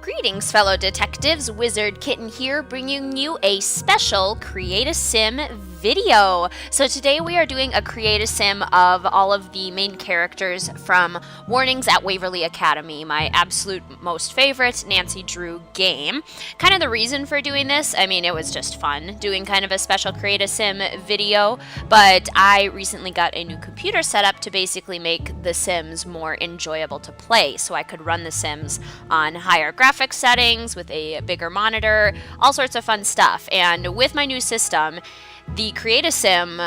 Greetings, fellow detectives. Wizard Kitten here, bringing you a special Create a Sim video. So today we are doing a Create a Sim of all of the main characters from Warnings at Waverly Academy, my absolute most favorite Nancy Drew game. Kind of the reason for doing this, I mean, it was just fun doing kind of a special Create a Sim video, but I recently got a new computer set up to basically make the Sims more enjoyable to play, so I could run the Sims on higher graphics settings with a bigger monitor, all sorts of fun stuff. And with my new system, the Create a Sim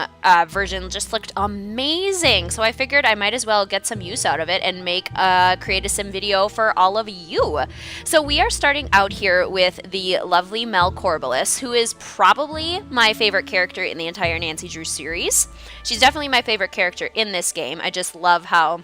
version just looked amazing, so I figured I might as well get some use out of it and make a Create a Sim video for all of you. So we are starting out here with the lovely Mel Corbelis, who is probably my favorite character in the entire Nancy Drew series. She's definitely my favorite character in this game. I just love how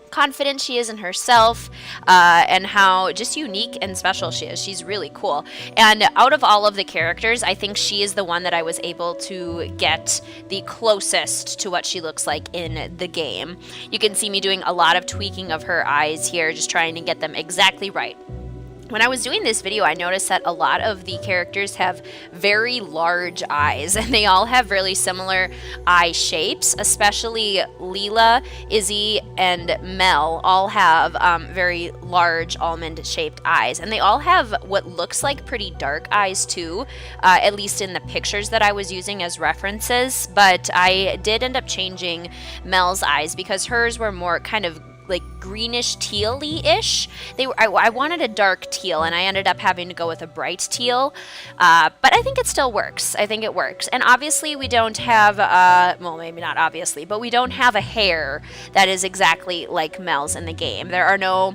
confident she is in herself, and how just unique and special she is. She's really cool. And out of all of the characters, I think she is the one that I was able to get the closest to what she looks like in the game. You can see me doing a lot of tweaking of her eyes here, just trying to get them exactly right. When I was doing this video, I noticed that a lot of the characters have very large eyes, and they all have really similar eye shapes, especially Lila, Izzy, and Mel all have very large almond-shaped eyes, and they all have what looks like pretty dark eyes too, at least in the pictures that I was using as references, but I did end up changing Mel's eyes because hers were more kind of like greenish teal-y-ish. I wanted a dark teal, and I ended up having to go with a bright teal, but I think it still works. I think it works. And obviously we don't have, well, maybe not obviously, but we don't have a hair that is exactly like Mel's in the game. There are no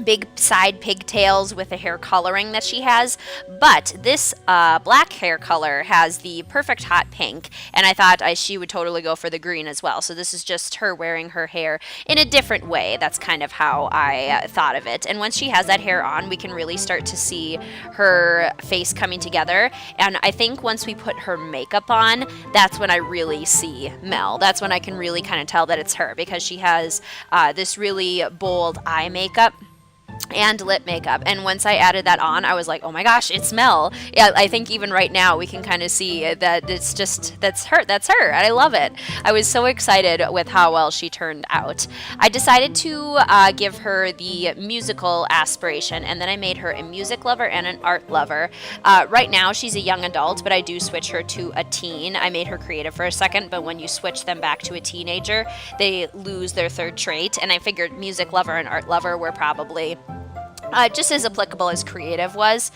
big side pigtails with the hair coloring that she has, but this black hair color has the perfect hot pink, and I thought she would totally go for the green as well. So this is just her wearing her hair in a different way. That's kind of how I thought of it. And once she has that hair on, we can really start to see her face coming together, and I think once we put her makeup on, that's when I really see Mel. That's when I can really kind of tell that it's her, because she has this really bold eye makeup and lip makeup, and once I added that on, I was like, oh my gosh, it's Mel. Yeah, I think even right now we can kind of see that it's just, that's her, and I love it. I was so excited with how well she turned out. I decided to give her the musical aspiration, and then I made her a music lover and an art lover. Right now she's a young adult, but I do switch her to a teen. I made her creative for a second, but when you switch them back to a teenager, they lose their third trait, and I figured music lover and art lover were probably just as applicable as creative was.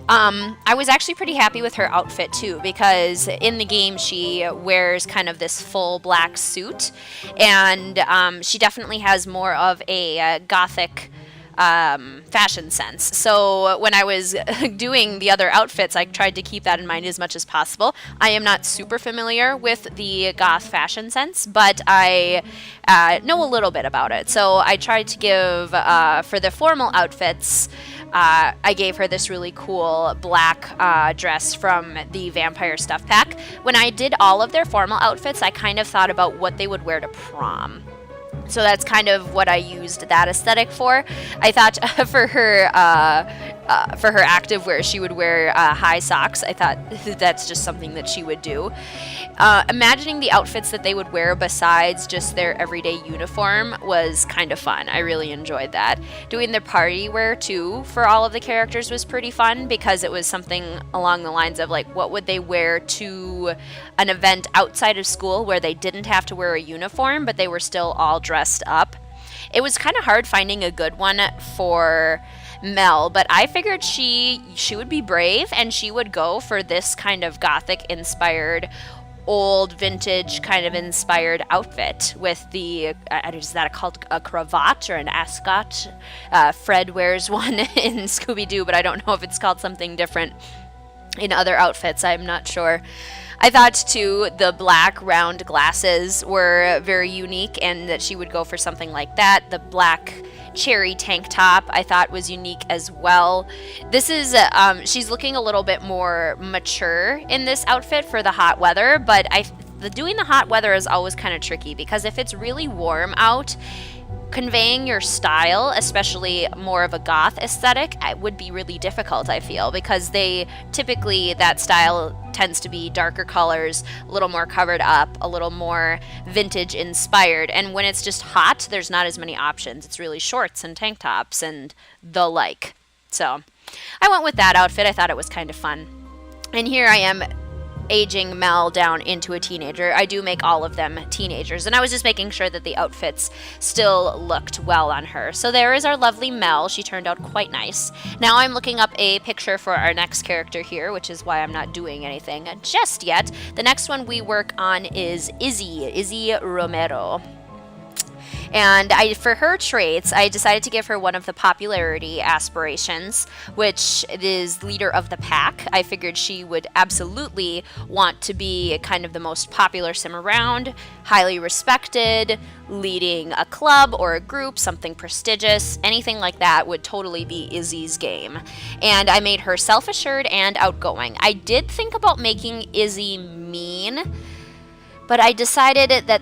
I was actually pretty happy with her outfit too, because in the game she wears kind of this full black suit, and she definitely has more of a gothic fashion sense. So when I was doing the other outfits, I tried to keep that in mind as much as possible. I am not super familiar with the goth fashion sense, but I know a little bit about it. So I tried to give, for the formal outfits, I gave her this really cool black dress from the Vampire Stuff Pack. When I did all of their formal outfits, I kind of thought about what they would wear to prom. So that's kind of what I used that aesthetic for. I thought for her active wear, she would wear high socks. I thought that's just something that she would do. Imagining the outfits that they would wear besides just their everyday uniform was kind of fun. I really enjoyed that. Doing their party wear too for all of the characters was pretty fun, because it was something along the lines of like, what would they wear to an event outside of school where they didn't have to wear a uniform, but they were still all dressed up. It was kind of hard finding a good one for Mel, but I figured she would be brave, and she would go for this kind of gothic inspired, old vintage kind of inspired outfit with the is that called a cravat or an ascot? Fred wears one in Scooby-Doo, but I don't know if it's called something different in other outfits. I'm not sure. I thought too the black round glasses were very unique, and that she would go for something like that. The black cherry tank top I thought was unique as well. This is she's looking a little bit more mature in this outfit for the hot weather, but doing the hot weather is always kind of tricky, because if it's really warm out, conveying your style, especially more of a goth aesthetic, it would be really difficult, I feel, because that style tends to be darker colors, a little more covered up, a little more vintage inspired. And when it's just hot, there's not as many options. It's really shorts and tank tops and the like. So I went with that outfit. I thought it was kind of fun. And here I am aging Mel down into a teenager. I do make all of them teenagers, and I was just making sure that the outfits still looked well on her. So there is our lovely Mel. She turned out quite nice. Now I'm looking up a picture for our next character here, which is why I'm not doing anything just yet. The next one we work on is Izzy Romero. And for her traits, I decided to give her one of the popularity aspirations, which is leader of the pack. I figured she would absolutely want to be kind of the most popular sim around, highly respected, leading a club or a group, something prestigious, anything like that would totally be Izzy's game. And I made her self-assured and outgoing. I did think about making Izzy mean, but I decided that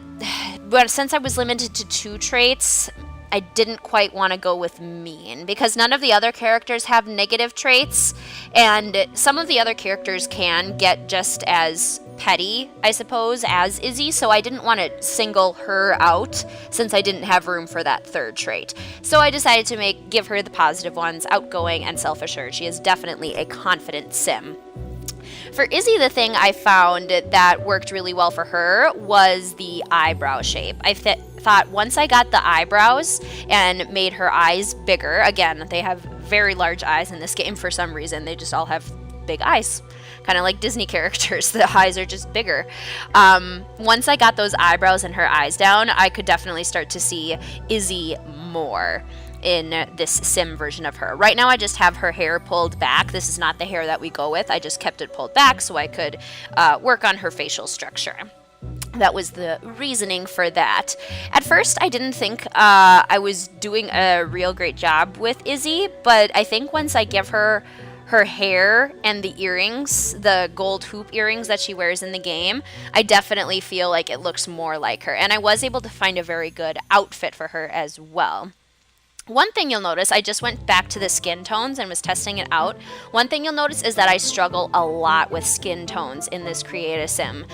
since I was limited to 2 traits, I didn't quite want to go with mean, because none of the other characters have negative traits, and some of the other characters can get just as petty, I suppose, as Izzy, so I didn't want to single her out since I didn't have room for that 3rd trait. So I decided to give her the positive ones, outgoing and self-assured. She is definitely a confident sim. For Izzy, the thing I found that worked really well for her was the eyebrow shape. I thought once I got the eyebrows and made her eyes bigger, again, they have very large eyes in this game for some reason. They just all have big eyes, kind of like Disney characters. The eyes are just bigger. Once I got those eyebrows and her eyes down, I could definitely start to see Izzy more in this sim version of her. Right now I just have her hair pulled back. This is not the hair that we go with. I just kept it pulled back so I could work on her facial structure. That was the reasoning for that. At first, I didn't think I was doing a real great job with Izzy, but I think once I give her hair and the earrings, the gold hoop earrings that she wears in the game, I definitely feel like it looks more like her. And I was able to find a very good outfit for her as well. One thing you'll notice, I just went back to the skin tones and was testing it out. One thing you'll notice is that I struggle a lot with skin tones in this Create a Sim.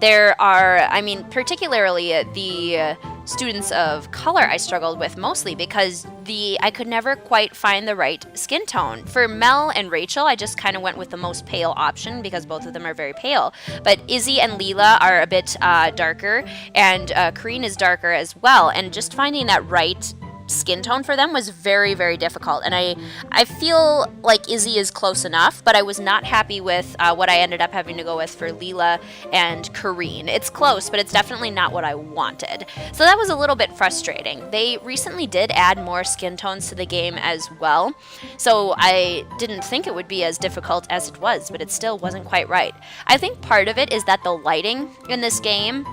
There are, particularly the students of color I struggled with mostly because I could never quite find the right skin tone. For Mel and Rachel, I just kind of went with the most pale option because both of them are very pale. But Izzy and Lila are a bit darker, and Kareem is darker as well. And just finding that right skin tone for them was very, very difficult, and I feel like Izzy is close enough, but I was not happy with what I ended up having to go with for Lila and Kareem. It's close, but it's definitely not what I wanted, so that was a little bit frustrating. They recently did add more skin tones to the game as well, so I didn't think it would be as difficult as it was, but it still wasn't quite right. I think part of it is that the lighting in this game,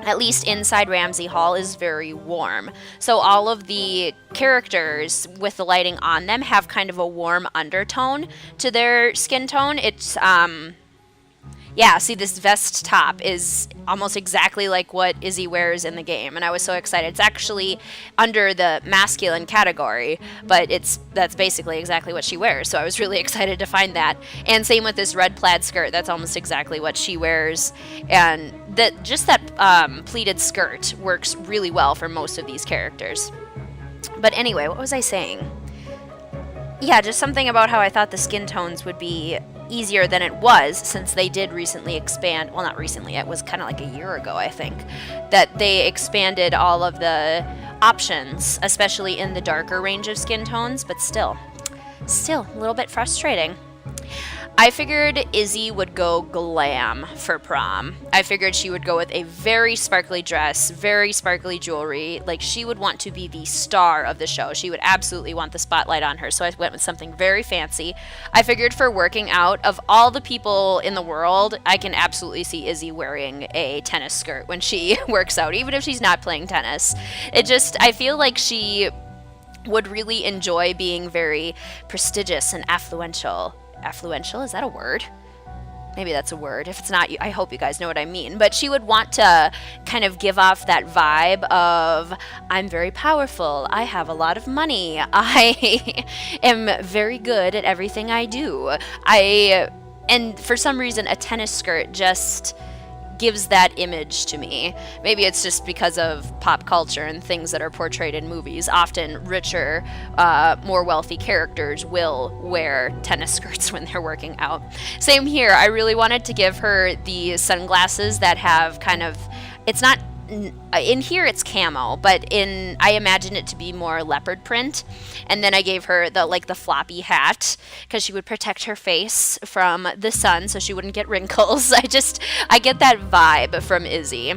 at least inside Ramsey Hall, is very warm. So all of the characters with the lighting on them have kind of a warm undertone to their skin tone. It's, see, this vest top is almost exactly like what Izzy wears in the game, and I was so excited. It's actually under the masculine category, but that's basically exactly what she wears, so I was really excited to find that. And same with this red plaid skirt, that's almost exactly what she wears, and that pleated skirt works really well for most of these characters. But anyway, what was I saying? Yeah, just something about how I thought the skin tones would be easier than it was, since they did recently expand, well, not recently, it was kind of like a year ago, I think, that they expanded all of the options, especially in the darker range of skin tones, but still a little bit frustrating. I figured Izzy would go glam for prom. I figured she would go with a very sparkly dress, very sparkly jewelry. Like, she would want to be the star of the show. She would absolutely want the spotlight on her, so I went with something very fancy. I figured for working out, of all the people in the world, I can absolutely see Izzy wearing a tennis skirt when she works out, even if she's not playing tennis. I feel like she would really enjoy being very prestigious and affluential. Affluential, is that a word? maybe that's a word. If it's not, I hope you guys know what I mean. But she would want to kind of give off that vibe of, I'm very powerful. I have a lot of money. I am very good at everything I do. And for some reason, a tennis skirt just gives that image to me. Maybe it's just because of pop culture and things that are portrayed in movies. Often richer, more wealthy characters will wear tennis skirts when they're working out. Same here. I really wanted to give her the sunglasses that have kind of, it's not, in here it's camo, but I imagine it to be more leopard print. And then I gave her the floppy hat because she would protect her face from the sun so she wouldn't get wrinkles. I get that vibe from Izzy.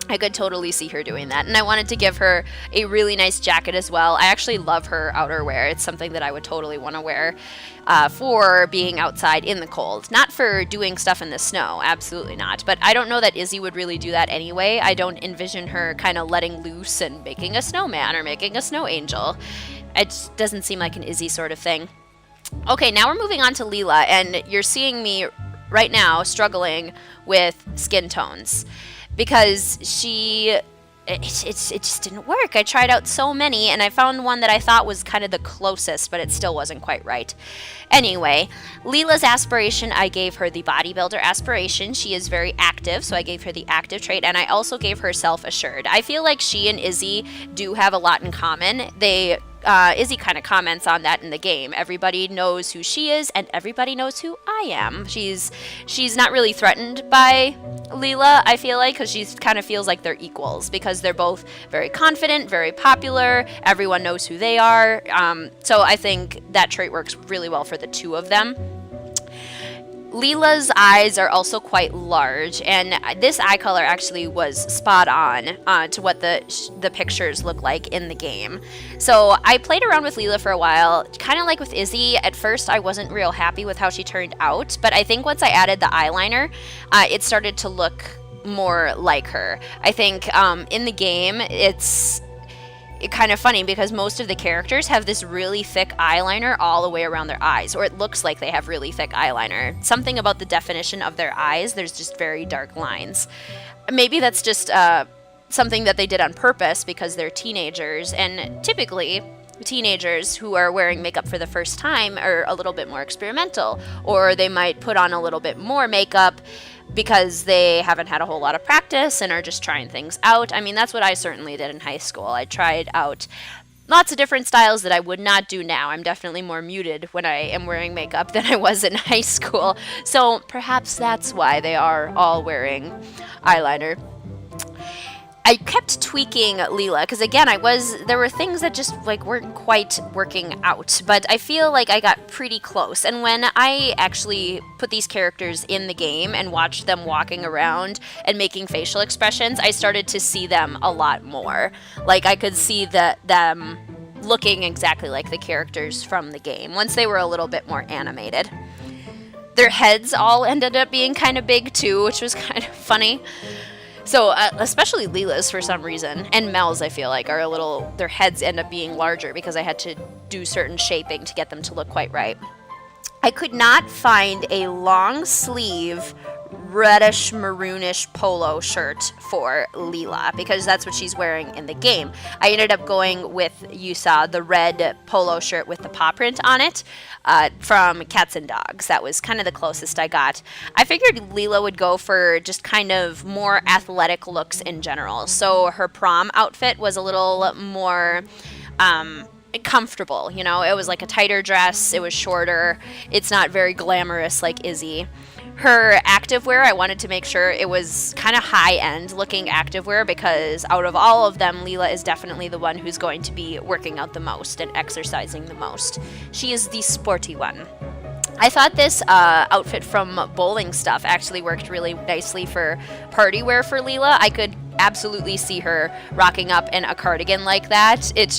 I could totally see her doing that. And I wanted to give her a really nice jacket as well. I actually love her outerwear. It's something that I would totally want to wear for being outside in the cold. Not for doing stuff in the snow, absolutely not. But I don't know that Izzy would really do that anyway. I don't envision her kind of letting loose and making a snowman or making a snow angel. It just doesn't seem like an Izzy sort of thing. Okay, now we're moving on to Lila, and you're seeing me right now struggling with skin tones because it just didn't work. I tried out so many, and I found one that I thought was kind of the closest, but it still wasn't quite right. Anyway, Lila's aspiration, I gave her the bodybuilder aspiration. She is very active, so I gave her the active trait, and I also gave her self-assured. I feel like she and Izzy do have a lot in common. Izzy kind of comments on that in the game. Everybody knows who she is, and everybody knows who I am. She's not really threatened by Lila, I feel like, because she kind of feels like they're equals, because they're both very confident, very popular, everyone knows who they are. So I think that trait works really well for the two of them. Lila's eyes are also quite large, and this eye color actually was spot on to what the pictures look like in the game. So I played around with Lila for a while, kind of like with Izzy. At first, I wasn't real happy with how she turned out, but I think once I added the eyeliner, it started to look more like her. I think in the game, it's kind of funny because most of the characters have this really thick eyeliner all the way around their eyes, or it looks like they have really thick eyeliner. Something about the definition of their eyes, there's just very dark lines. Maybe that's just something that they did on purpose because they're teenagers, and typically teenagers who are wearing makeup for the first time are a little bit more experimental, or they might put on a little bit more makeup because they haven't had a whole lot of practice and are just trying things out. I mean, that's what I certainly did in high school. I tried out lots of different styles that I would not do now. I'm definitely more muted when I am wearing makeup than I was in high school. So perhaps that's why they are all wearing eyeliner. I kept tweaking Lila because, again, there were things that just weren't quite working out, but I feel like I got pretty close. And when I actually put these characters in the game and watched them walking around and making facial expressions, I started to see them a lot more. Like, I could see them looking exactly like the characters from the game once they were a little bit more animated. Their heads all ended up being kind of big too, which was kind of funny. So, especially Lila's for some reason, and Mel's, I feel like, their heads end up being larger because I had to do certain shaping to get them to look quite right. I could not find a long sleeve reddish maroonish polo shirt for Lila because that's what she's wearing in the game. I ended up going with, you saw, the red polo shirt with the paw print on it from Cats and Dogs. That was kind of the closest I got. I figured Lila would go for just kind of more athletic looks in general. So her prom outfit was a little more comfortable, you know. It was like a tighter dress, it was shorter, it's not very glamorous like Izzy. Her activewear, I wanted to make sure it was kind of high-end looking activewear because out of all of them, Lila is definitely the one who's going to be working out the most and exercising the most. She is the sporty one. I thought this outfit from Bowling Stuff actually worked really nicely for party wear for Lila. I could absolutely see her rocking up in a cardigan like that. It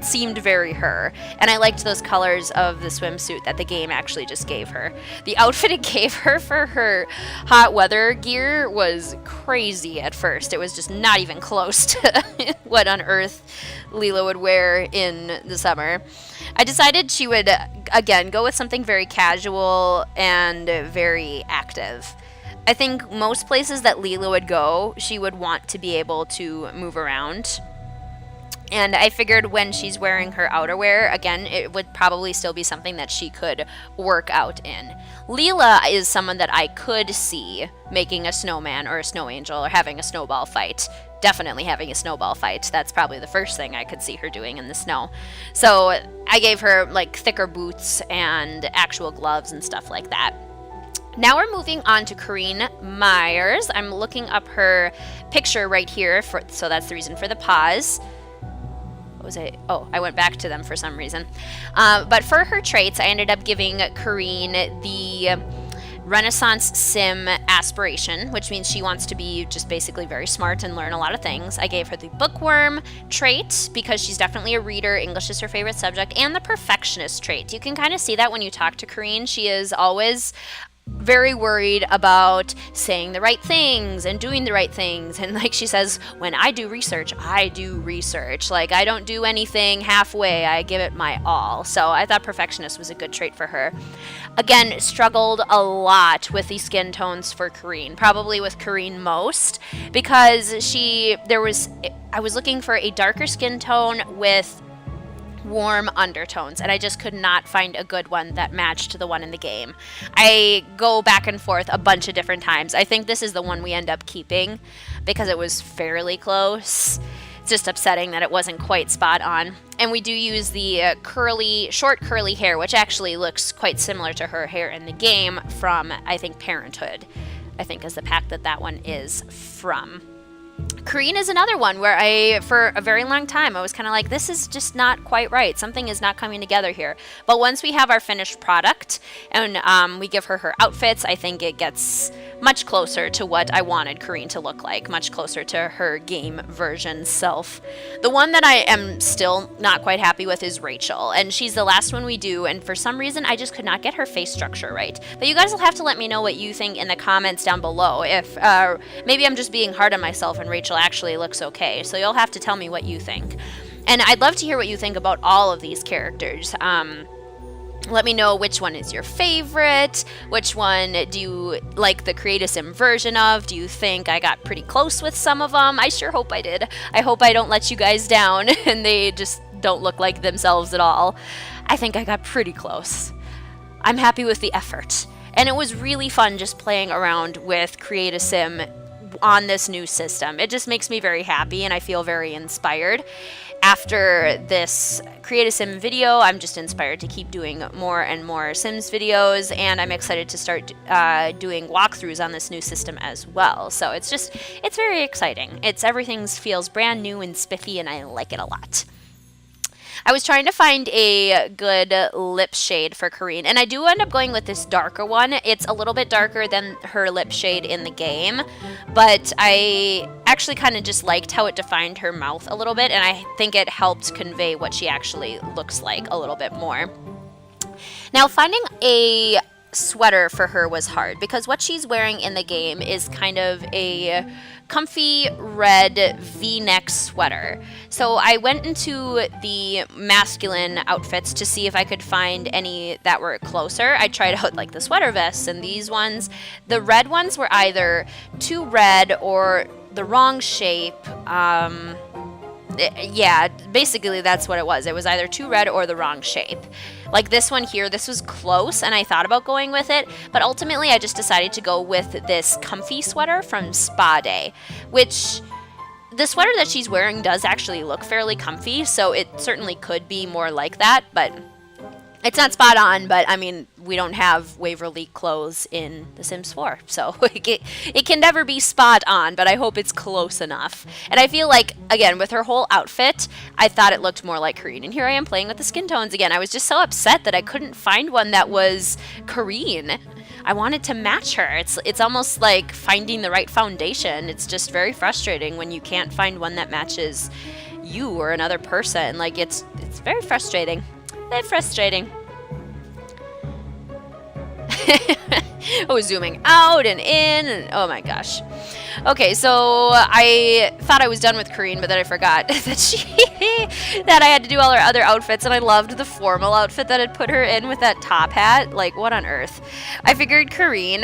seemed very her. And I liked those colors of the swimsuit that the game actually just gave her. The outfit it gave her for her hot weather gear was crazy at first. It was just not even close to what on earth Lila would wear in the summer. I decided she would, again, go with something very casual and very active. I think most places that Lila would go, she would want to be able to move around. And I figured when she's wearing her outerwear, again, it would probably still be something that she could work out in. Lila is someone that I could see making a snowman or a snow angel or having a snowball fight. Definitely having a snowball fight. That's probably the first thing I could see her doing in the snow. So I gave her like thicker boots and actual gloves and stuff like that. Now we're moving on to Kareem Myers. I'm looking up her picture right here, so that's the reason for the pause. What was I? Oh, I went back to them for some reason. But for her traits, I ended up giving Kareem the Renaissance Sim Aspiration, which means she wants to be just basically very smart and learn a lot of things. I gave her the Bookworm trait because she's definitely a reader. English is her favorite subject, and the Perfectionist trait. You can kind of see that when you talk to Kareem. She is always very worried about saying the right things and doing the right things. And like she says, when I do research, I do research. Like, I don't do anything halfway. I give it my all. So I thought Perfectionist was a good trait for her. Again, struggled a lot with the skin tones for Kareem. Probably with Kareem most, because I was looking for a darker skin tone with warm undertones, and I just could not find a good one that matched the one in the game. I go back and forth a bunch of different times. I think this is the one we end up keeping because it was fairly close. It's just upsetting that it wasn't quite spot on. And we do use the short curly hair, which actually looks quite similar to her hair in the game from, I think, Parenthood, I think is the pack that one is from. Kareem is another one where for a very long time, I was kind of like, this is just not quite right. Something is not coming together here. But once we have our finished product and we give her outfits, I think it gets much closer to what I wanted Kareem to look like, much closer to her game version self. The one that I am still not quite happy with is Rachel, and she's the last one we do, and for some reason, I just could not get her face structure right. But you guys will have to let me know what you think in the comments down below. If maybe I'm just being hard on myself and Rachel actually looks okay, so you'll have to tell me what you think. And I'd love to hear what you think about all of these characters. Let me know which one is your favorite, which one do you like the Create a Sim version of. Do you think I got pretty close with some of them? I sure hope I did. I hope I don't let you guys down and they just don't look like themselves at all. I think I got pretty close. I'm happy with the effort. And it was really fun just playing around with Create a Sim on this new system. It just makes me very happy and I feel very inspired. After this Create a Sim video, I'm just inspired to keep doing more and more Sims videos, and I'm excited to start doing walkthroughs on this new system as well. So it's very exciting. Everything feels brand new and spiffy, and I like it a lot. I was trying to find a good lip shade for Kareem, and I do end up going with this darker one. It's a little bit darker than her lip shade in the game, but I actually kind of just liked how it defined her mouth a little bit, and I think it helped convey what she actually looks like a little bit more. Now, finding a sweater for her was hard because what she's wearing in the game is kind of a comfy red V-neck sweater. So I went into the masculine outfits to see if I could find any that were closer. I tried out like the sweater vests and these ones. The red ones were either too red or the wrong shape. Yeah, basically that's what it was. It was either too red or the wrong shape. Like this one here, this was close and I thought about going with it, but ultimately I just decided to go with this comfy sweater from Spa Day, which the sweater that she's wearing does actually look fairly comfy, so it certainly could be more like that, but it's not spot on. But I mean, we don't have Waverly clothes in The Sims 4, so it can never be spot on, but I hope it's close enough. And I feel like, again, with her whole outfit, I thought it looked more like Kareem. And here I am playing with the skin tones again. I was just so upset that I couldn't find one that was Kareem. I want it to match her. It's almost like finding the right foundation. It's just very frustrating when you can't find one that matches you or another person. Like, it's very frustrating. Very frustrating. I was zooming out and in, and oh my gosh. Okay, so I thought I was done with Kareem, but then I forgot that I had to do all her other outfits, and I loved the formal outfit that had put her in with that top hat. Like, what on earth? I figured Kareem,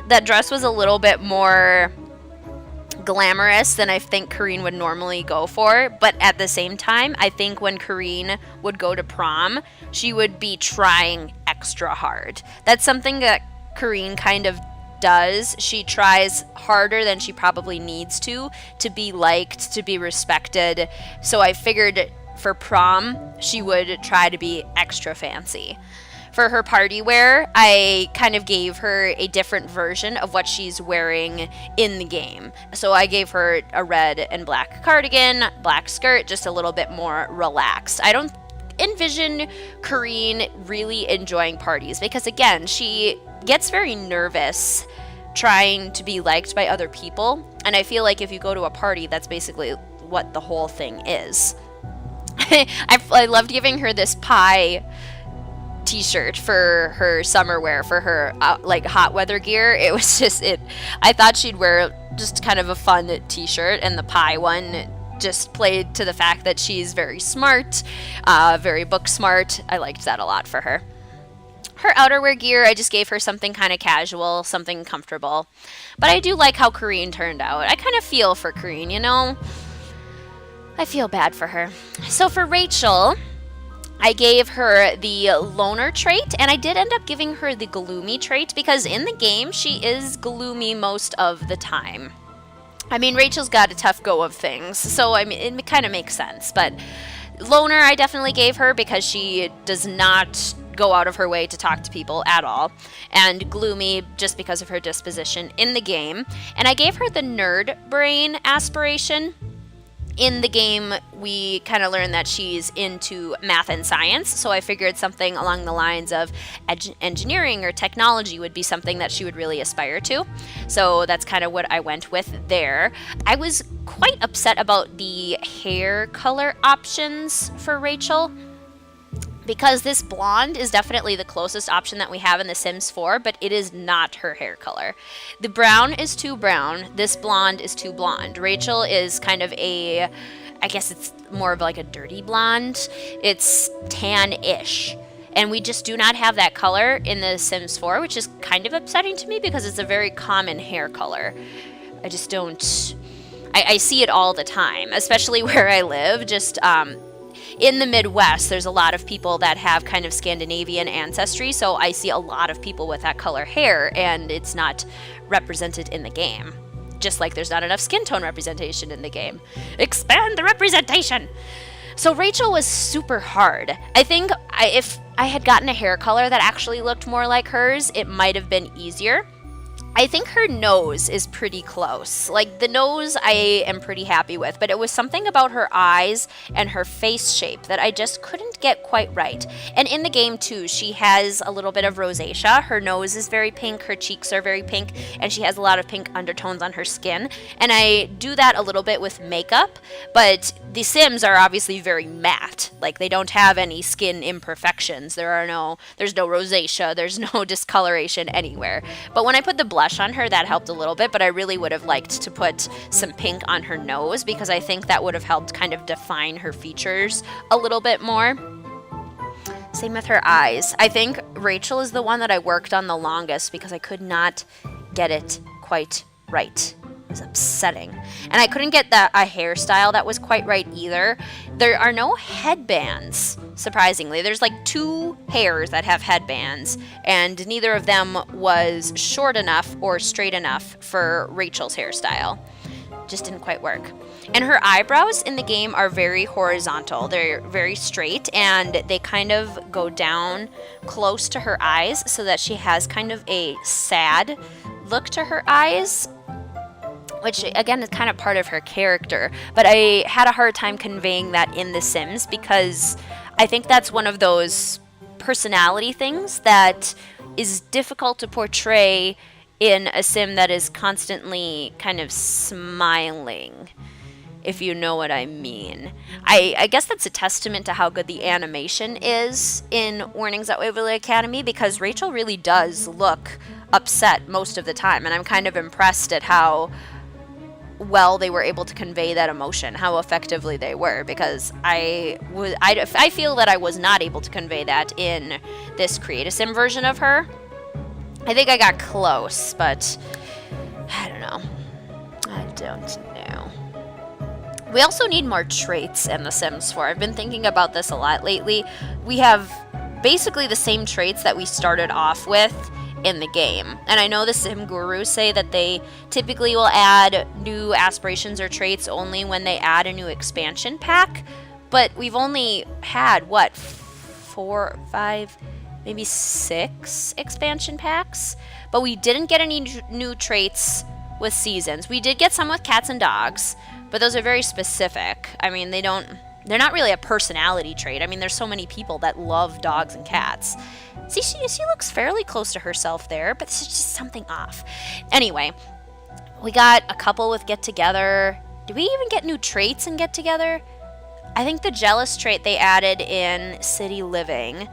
that dress was a little bit more glamorous than I think Kareem would normally go for, but at the same time, I think when Kareem would go to prom, she would be trying extra hard. That's something that Kareem kind of does. She tries harder than she probably needs to be liked, to be respected. So I figured for prom, she would try to be extra fancy. For her party wear, I kind of gave her a different version of what she's wearing in the game. So I gave her a red and black cardigan, black skirt, just a little bit more relaxed. I don't envision Kareem really enjoying parties because, again, she gets very nervous trying to be liked by other people. And I feel like if you go to a party, that's basically what the whole thing is. I loved giving her this pie t-shirt for her summer wear, for her like hot weather gear. It was just I thought she'd wear just kind of a fun t-shirt, and the pie one just played to the fact that she's very smart, very book smart. I liked that a lot for her. Her outerwear gear, I just gave her something kind of casual, something comfortable. But I do like how Kareem turned out. I kind of feel for Kareem, you know? I feel bad for her. So for Rachel, I gave her the loner trait, and I did end up giving her the gloomy trait because in the game, she is gloomy most of the time. I mean, Rachel's got a tough go of things, so I mean, it kind of makes sense. But loner, I definitely gave her because she does not go out of her way to talk to people at all. And gloomy just because of her disposition in the game. And I gave her the nerd brain aspiration. In the game, we kind of learned that she's into math and science, so I figured something along the lines of engineering or technology would be something that she would really aspire to. So that's kind of what I went with there. I was quite upset about the hair color options for Rachel, because this blonde is definitely the closest option that we have in The Sims 4, but it is not her hair color. The brown is too brown. This blonde is too blonde. Rachel is kind of I guess it's more of like a dirty blonde. It's tan-ish. And we just do not have that color in The Sims 4, which is kind of upsetting to me because it's a very common hair color. I just don't... I see it all the time, especially where I live. Just, in the Midwest, there's a lot of people that have kind of Scandinavian ancestry, so I see a lot of people with that color hair, and it's not represented in the game. Just like there's not enough skin tone representation in the game. Expand the representation! So Rachel was super hard. I think if I had gotten a hair color that actually looked more like hers, it might have been easier. I think her nose is pretty close. Like, the nose I am pretty happy with, but it was something about her eyes and her face shape that I just couldn't get quite right. And in the game, too, she has a little bit of rosacea. Her nose is very pink, her cheeks are very pink, and she has a lot of pink undertones on her skin. And I do that a little bit with makeup, but the Sims are obviously very matte. Like, they don't have any skin imperfections. There's no rosacea, there's no discoloration anywhere. But when I put the blush on her, that helped a little bit, but I really would have liked to put some pink on her nose because I think that would have helped kind of define her features a little bit more. Same with her eyes. I think Rachel is the one that I worked on the longest because I could not get it quite right. It was upsetting. And I couldn't get a hairstyle that was quite right either. There are no headbands, surprisingly. There's like 2 hairs that have headbands, and neither of them was short enough or straight enough for Rachel's hairstyle. Just didn't quite work. And her eyebrows in the game are very horizontal. They're very straight, and they kind of go down close to her eyes so that she has kind of a sad look to her eyes, which, again, is kind of part of her character. But I had a hard time conveying that in The Sims because I think that's one of those personality things that is difficult to portray in a sim that is constantly kind of smiling, if you know what I mean. I guess that's a testament to how good the animation is in Warnings at Waverly Academy, because Rachel really does look upset most of the time, and I'm kind of impressed at how well they were able to convey that emotion, how effectively they were, because I feel that I was not able to convey that in this Create-A-Sim version of her. I think I got close, but I don't know. We also need more traits in The Sims 4. I've been thinking about this a lot lately. We have basically the same traits that we started off with in the game. And I know the sim gurus say that they typically will add new aspirations or traits only when they add a new expansion pack. But we've only had, what, 4, 5, maybe 6 expansion packs? But we didn't get any new traits with seasons. We did get some with cats and dogs, but those are very specific. I mean, they're not really a personality trait. I mean, there's so many people that love dogs and cats. See, she looks fairly close to herself there, but there's just something off. Anyway, we got a couple with Get Together. Did we even get new traits in Get Together? I think the jealous trait they added in City Living.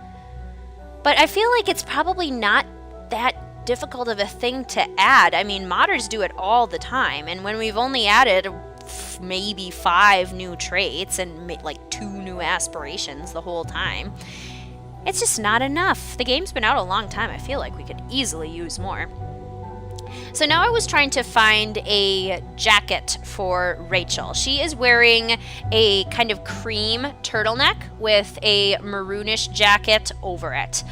But I feel like it's probably not that difficult of a thing to add. I mean, modders do it all the time, and when we've only added maybe 5 new traits and like 2 new aspirations the whole time, it's just not enough. The game's been out a long time. I feel like we could easily use more. So now I was trying to find a jacket for Rachel. She is wearing a kind of cream turtleneck with a maroonish jacket over it.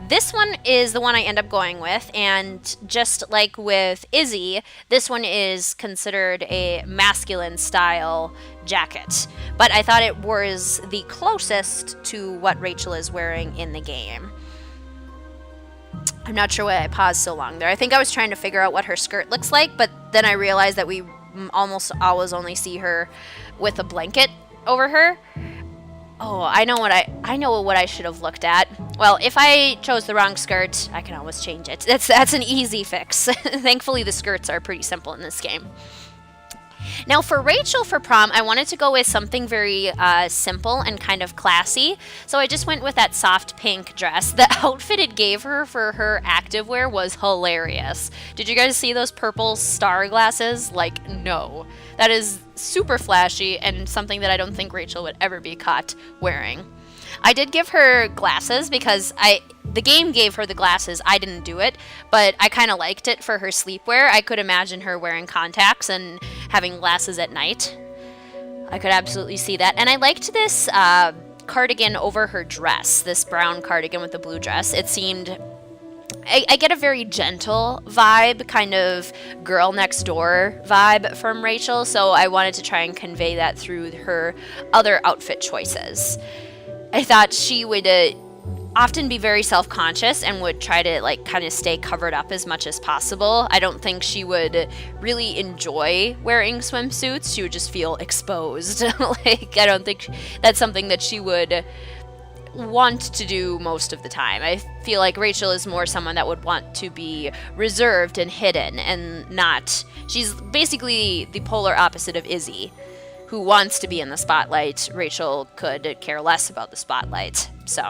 This one is the one I end up going with, and just like with Izzy, this one is considered a masculine style jacket. But I thought it was the closest to what Rachel is wearing in the game. I'm not sure why I paused so long there. I think I was trying to figure out what her skirt looks like, but then I realized that we almost always only see her with a blanket over her. Oh, I know what I should have looked at. Well, if I chose the wrong skirt, I can always change it. That's an easy fix. Thankfully, the skirts are pretty simple in this game. Now, for Rachel for prom, I wanted to go with something very simple and kind of classy. So I just went with that soft pink dress. The outfit it gave her for her activewear was hilarious. Did you guys see those purple star glasses? Like, no. That is super flashy and something that I don't think Rachel would ever be caught wearing. I did give her glasses because the game gave her the glasses. I didn't do it, but I kind of liked it for her sleepwear. I could imagine her wearing contacts and having glasses at night. I could absolutely see that. And I liked this cardigan over her dress, this brown cardigan with the blue dress. It seemed... I get a very gentle vibe, kind of girl next door vibe from Rachel, so I wanted to try and convey that through her other outfit choices. I thought she would often be very self-conscious and would try to like kind of stay covered up as much as possible. I don't think she would really enjoy wearing swimsuits. She would just feel exposed. Like, I don't think that's something that she would want to do most of the time. I feel like Rachel is more someone that would want to be reserved and hidden and not... She's basically the polar opposite of Izzy, who wants to be in the spotlight. Rachel could care less about the spotlight. So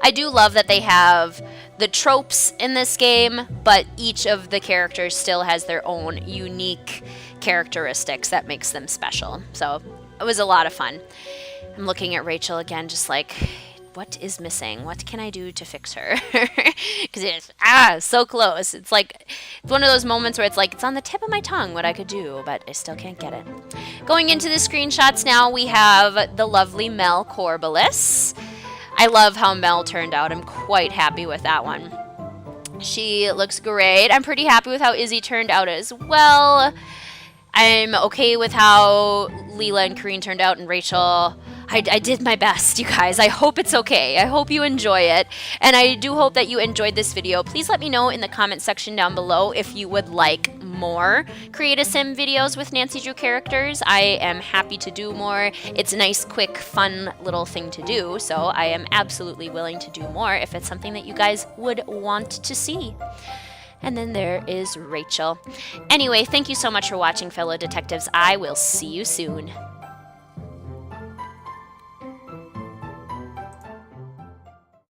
I do love that they have the tropes in this game, but each of the characters still has their own unique characteristics that makes them special. So it was a lot of fun. I'm looking at Rachel again, just like, what is missing? What can I do to fix her? Because it's, so close. It's like, it's one of those moments where it's like, it's on the tip of my tongue what I could do, but I still can't get it. Going into the screenshots now, we have the lovely Mel Corbelis. I love how Mel turned out. I'm quite happy with that one. She looks great. I'm pretty happy with how Izzy turned out as well. I'm okay with how Lila and Kareem turned out, and Rachel... I did my best, you guys. I hope it's okay. I hope you enjoy it. And I do hope that you enjoyed this video. Please let me know in the comment section down below if you would like more. more Create a Sim videos with Nancy Drew characters, I am happy to do more. It's a nice, quick, fun little thing to do, so I am absolutely willing to do more if it's something that you guys would want to see. And then there is Rachel. Anyway, thank you so much for watching, fellow detectives. I will see you soon.